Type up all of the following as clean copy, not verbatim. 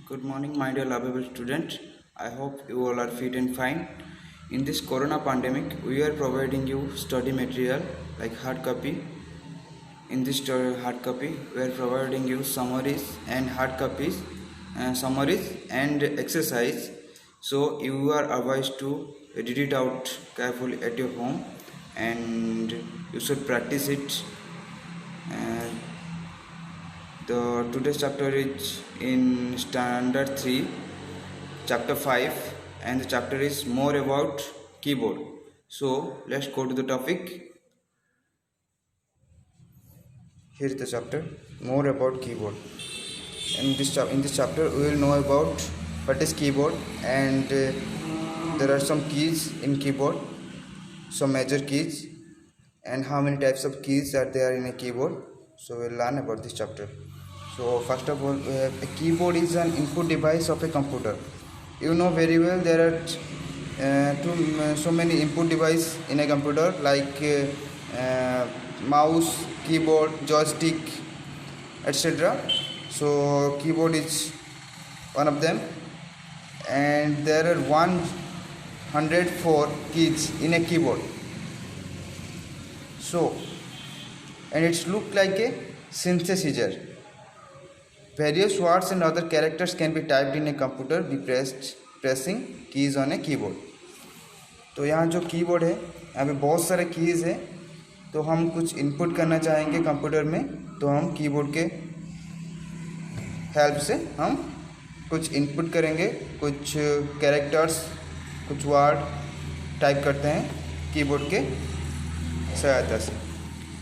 Good morning, my dear lovable student. I hope you all are fit and fine. In this corona pandemic, we are providing you study material like hard copy. In this hard copy, we are providing you summaries and hard copies, summaries and exercise. So you are advised to read it out carefully at your home, and you should practice it. The today's chapter is in standard 3, chapter 5, and the chapter is more about keyboard. So let's go to the topic. Here is the chapter, more about keyboard. In this chapter we will know about what is keyboard, and there are some keys in keyboard, some major keys, and how many types of keys are there in a keyboard. So we'll learn about this chapter. So first of all, we have a keyboard is an input device of a computer. You know very well there are so many input device in a computer like mouse, keyboard, joystick, etc. So keyboard is one of them, and there are 104 keys in a keyboard. So, and it's look like a synthesizer. Various words and other characters can be typed in a computer by pressing keys on a keyboard. तो यहाँ जो keyboard है, यहाँ पे बहुत सारे keys है. तो हम कुछ इनपुट करना चाहेंगे कंप्यूटर में, तो हम कीबोर्ड के हेल्प से हम कुछ इनपुट करेंगे, कुछ कैरेक्टर्स, कुछ वर्ड टाइप करते हैं कीबोर्ड के सहायता से.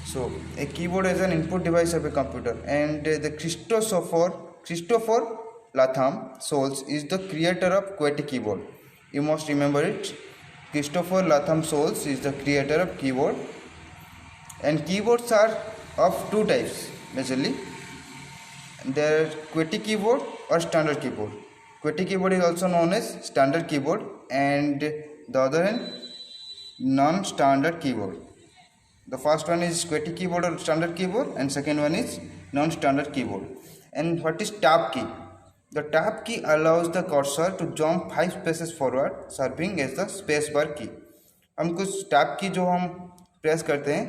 So a keyboard is an input device of a computer, and the Christopher Latham Souls is the creator of QWERTY keyboard. You must remember it. Christopher Latham Souls is the creator of keyboard, and keyboards are of two types majorly. There are QWERTY keyboard or standard keyboard. QWERTY keyboard is also known as standard keyboard, and the other hand non-standard keyboard. The first one is QWERTY keyboard or standard keyboard, and second one is non-standard keyboard. And what is tab key? The tab key allows the cursor to jump 5 spaces forward, serving as the space bar key. हम कुछ tab की जो हम press करते हैं,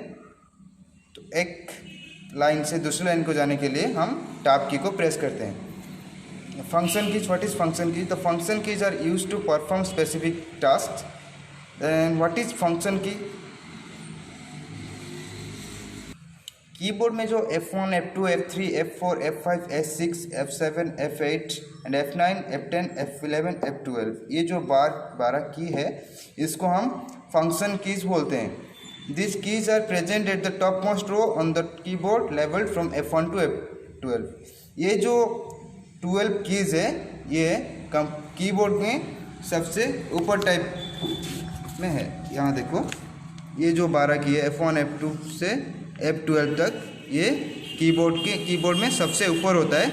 तो एक line से दूसरी लाइन को जाने के लिए हम टैब की को प्रेस करते हैं. Function keys, what is function keys? The function keys are used to perform specific task. And what is function key? Keyboard में जो F1, F2, F3, F4, F5, F6, F7, F8 and F9, F10, F11, F12 ये जो 12 की है, इसको हम function keys बोलते हैं. This keys are present at the top most row on the keyboard labelled from F1 to F12. ये जो 12 कीज है, ये कीबोर्ड में सबसे ऊपर टाइप में है. यहाँ देखो, ये जो 12 की है F1, F2 से F12 तक, ये कीबोर्ड में सबसे ऊपर होता है.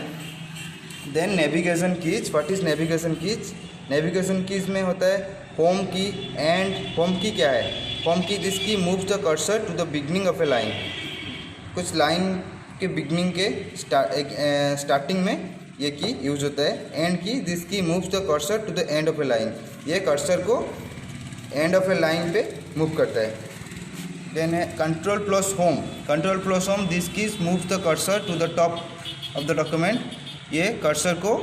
Then navigation keys. What is navigation keys? Navigation keys में होता है होम की. एंड होम की क्या है? Home key this key moves the cursor to the beginning of a line. कुछ लाइन के बिगनिंग के स्टार्टिंग में ये की यूज होता है. And key this key moves the cursor to the end of a line. ये कर्सर को एंड ऑफ ए लाइन पे मूव करता है. Then control plus home. Control plus home, this keys moves the cursor to the top of the document. ये cursor को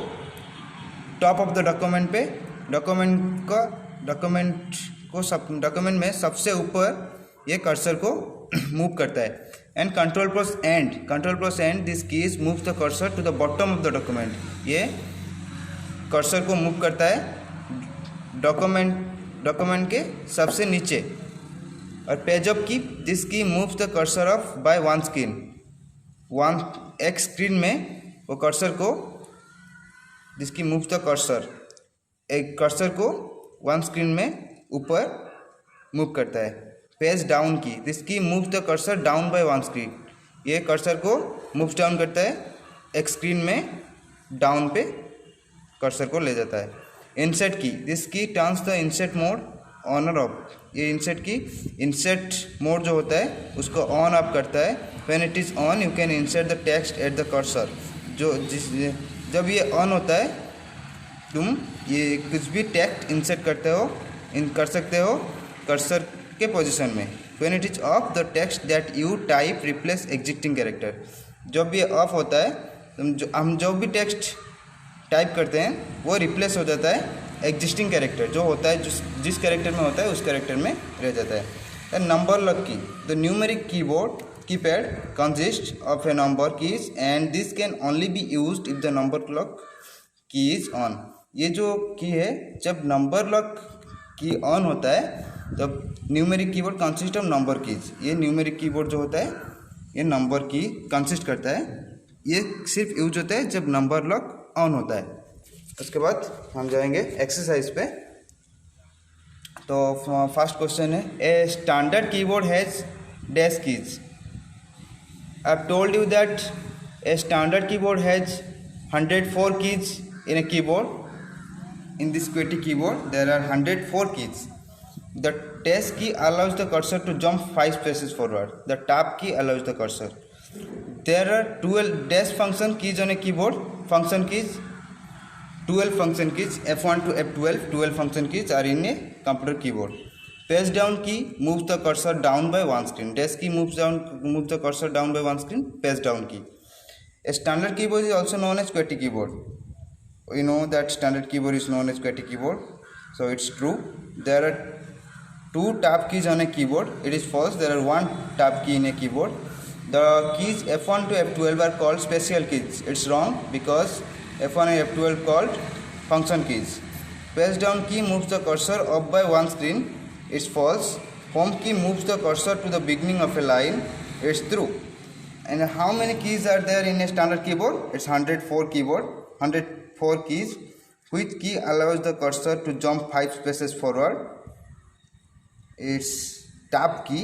top of the document पे document में सबसे ऊपर ये कर्सर को मूव करता है. And control plus end this keys moves the cursor to the bottom of the document. ये कर्सर को मूव करता है डॉक्यूमेंट के सबसे नीचे. और page up key this key moves the cursor of by one screen. एक स्क्रीन में वो कर्सर को जिसकी मूव्स द कर्सर, एक कर्सर को वन स्क्रीन में ऊपर मूव करता है. पेज डाउन की this key moves the cursor down by one screen. ये कर्सर को मूव डाउन करता है, एक स्क्रीन में डाउन पे कर्सर को ले जाता है. इंसर्ट की दिस की turns the insert mode on और ऑफ. ये इंसर्ट मोड जो होता है उसको ऑन ऑफ करता है. When it is on you can insert the text at the cursor. जब ये ऑन होता है तुम ये कुछ भी टेक्स्ट इंसर्ट कर सकते हो कर्सर के पोजीशन में। When it is of the text that you type replace existing character. जब भी ऑफ होता है हम जो भी टेक्स्ट टाइप करते हैं वो रिप्लेस हो जाता है एग्जिस्टिंग कैरेक्टर जो होता है जिस कैरेक्टर में होता है उस कैरेक्टर में रह जाता है। नंबर लॉक की the numeric keypad consist of A number keys and this can only be used if the number lock की इज ऑन। ये जो की है जब नंबर लॉक की ऑन होता है तब numeric keyboard consist of number keys. ये न्यूमेरिक कीबोर्ड जो होता है ये नंबर की कंसिस्ट करता है। ये सिर्फ यूज होता है जब नंबर लॉक ऑन होता है। उसके बाद हम जाएंगे एक्सरसाइज पे। तो फर्स्ट क्वेश्चन है a standard keyboard has dash keys. I have told you that a standard keyboard has 104 keys in a keyboard. In this QWERTY keyboard there are 104 keys. The dash key allows the cursor to jump 5 spaces forward. The tab key allows the cursor. There are 12 dash function keys on a keyboard. Function keys 12 function keys F1 to F12 12 function keys are in a computer keyboard. Page down key moves the cursor down by one screen. Dash key moves the cursor down by one screen. Page down key. A standard keyboard is also known as QWERTY keyboard. We know that standard keyboard is known as QWERTY keyboard, so it's true. There are 2 tab keys on a keyboard. It is false. There are 1 tab key in a keyboard. The keys F1 to F12 are called special keys. It's wrong because F1 and F12 called function keys. Page down key moves the cursor up by one screen. It's false. Home key moves the cursor to the beginning of a line. It's true. And how many keys are there in a standard keyboard? It's 104 keys. Which key allows the cursor to jump 5 spaces forward? It's tab key.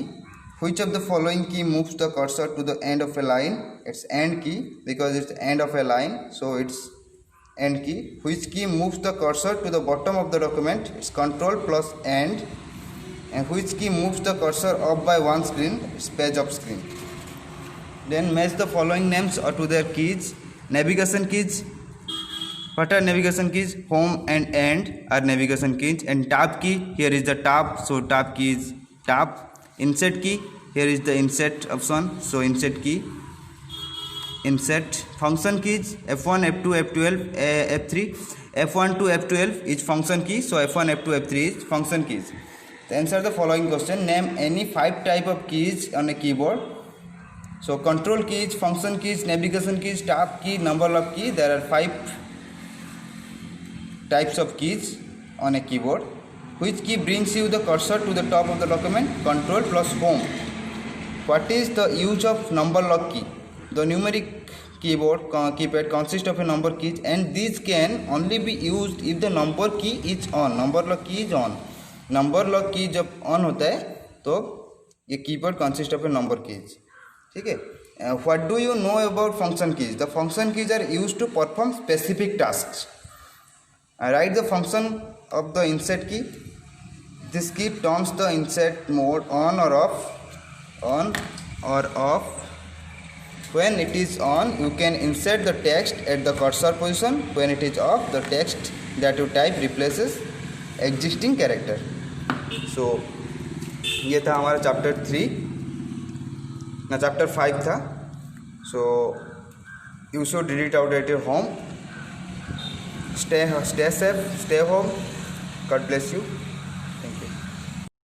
Which of the following key moves the cursor to the end of a line? It's end key because it's the end of a line, so it's end key. Which key moves the cursor to the bottom of the document? It's control plus end. And which key moves the cursor up by one screen? It's page up screen. Then match the following names to their keys. Navigation keys. What are navigation keys? Home and end are navigation keys. And tab key, here is the tab, so tab key is tab. Insert key, here is the insert option, so insert key. Insert. Function keys F1, F2, F12, F3. F1 to F12 is function key, so F1, F2, F3 is function keys. To answer the following question, name any 5 type of keys on a keyboard. So control keys, function keys, navigation keys, tab key, number lock key. There are 5 types of keys on a keyboard. Which key brings you the cursor to the top of the document? Control plus home. What is the use of number lock key? The numeric keypad consists of a number keys and these can only be used if the number key is on. Number lock key is on. Number lock key जब on होता है तो ये keyboard consists of a number keys. ठीक है. What do you know about function keys? The function keys are used to perform specific tasks. I write the function of the insert key. This key turns the insert mode on or off. On or off. When it is on, you can insert the text at the cursor position. When it is off, the text that you type replaces existing character. So ये था हमारा chapter 3 ना chapter 5 था. So you should read it out at your home. Stay safe, stay home. God bless you.